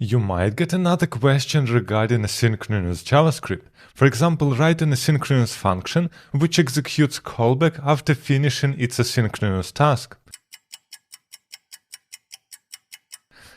You might get another question regarding asynchronous JavaScript. For example, write an asynchronous function which executes callback after finishing its asynchronous task.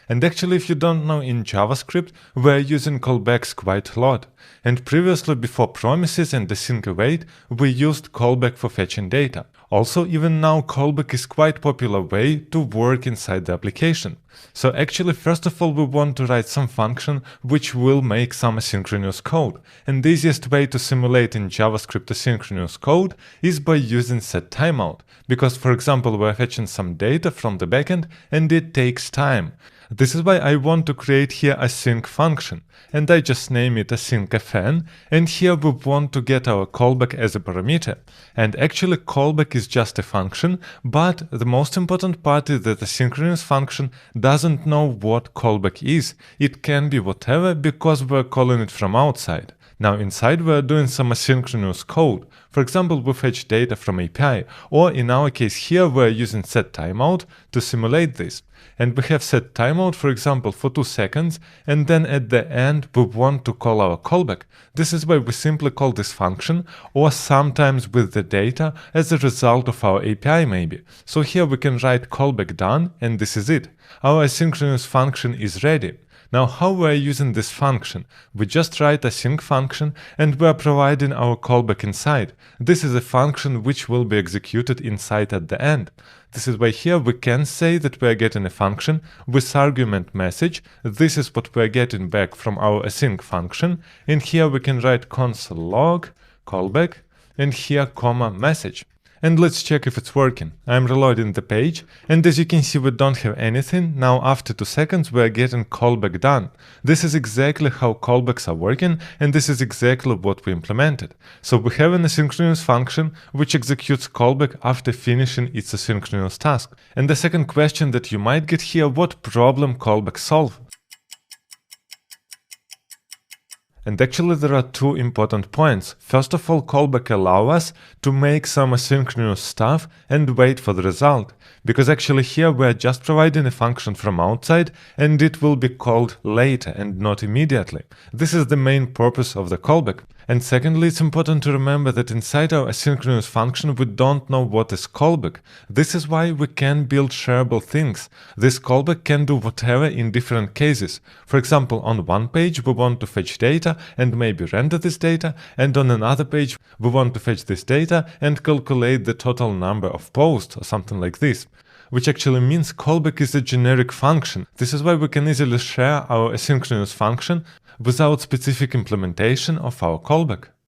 And actually, if you don't know, in JavaScript, we're using callbacks quite a lot. And previously, before promises and async await, we used callback for fetching data. Also, even now, callback is quite a popular way to work inside the application. So actually, first of all, we want to write some function which will make some asynchronous code. And the easiest way to simulate in JavaScript asynchronous code is by using setTimeout. Because, for example, we're fetching some data from the backend and it takes time. This is why I want to create here a sync function, and I just name it asyncfn, and here we want to get our callback as a parameter. And actually callback is just a function, but the most important part is that the asynchronous function doesn't know what callback is. It can be whatever because we're calling it from outside. Now inside we're doing some asynchronous code. For example, we fetch data from API, or in our case here we're using setTimeout to simulate this. And we have setTimeout, for example, for 2 seconds, and then at the end we want to call our callback. This is why we simply call this function, or sometimes with the data as a result of our API maybe. So here we can write callback done, and this is it. Our asynchronous function is ready. Now how we are using this function? We just write a async function and we are providing our callback inside. This is a function which will be executed inside at the end. This is why here we can say that we are getting a function with argument message. This is what we are getting back from our async function. And here we can write console log callback and here comma message. And let's check if it's working. I'm reloading the page, and as you can see we don't have anything. Now after 2 seconds we are getting callback done. This is exactly how callbacks are working, and this is exactly what we implemented. So we have an asynchronous function which executes callback after finishing its asynchronous task. And the second question that you might get here, what problem callback solve? And actually there are 2 important points. First of all, callback allows us to make some asynchronous stuff and wait for the result. Because actually here we are just providing a function from outside and it will be called later and not immediately. This is the main purpose of the callback. And secondly, it's important to remember that inside our asynchronous function we don't know what is callback. This is why we can build shareable things. This callback can do whatever in different cases. For example, on one page we want to fetch data and maybe render this data, and on another page we want to fetch this data and calculate the total number of posts or something like this. Which actually means callback is a generic function. This is why we can easily share our asynchronous function without specific implementation of our callback.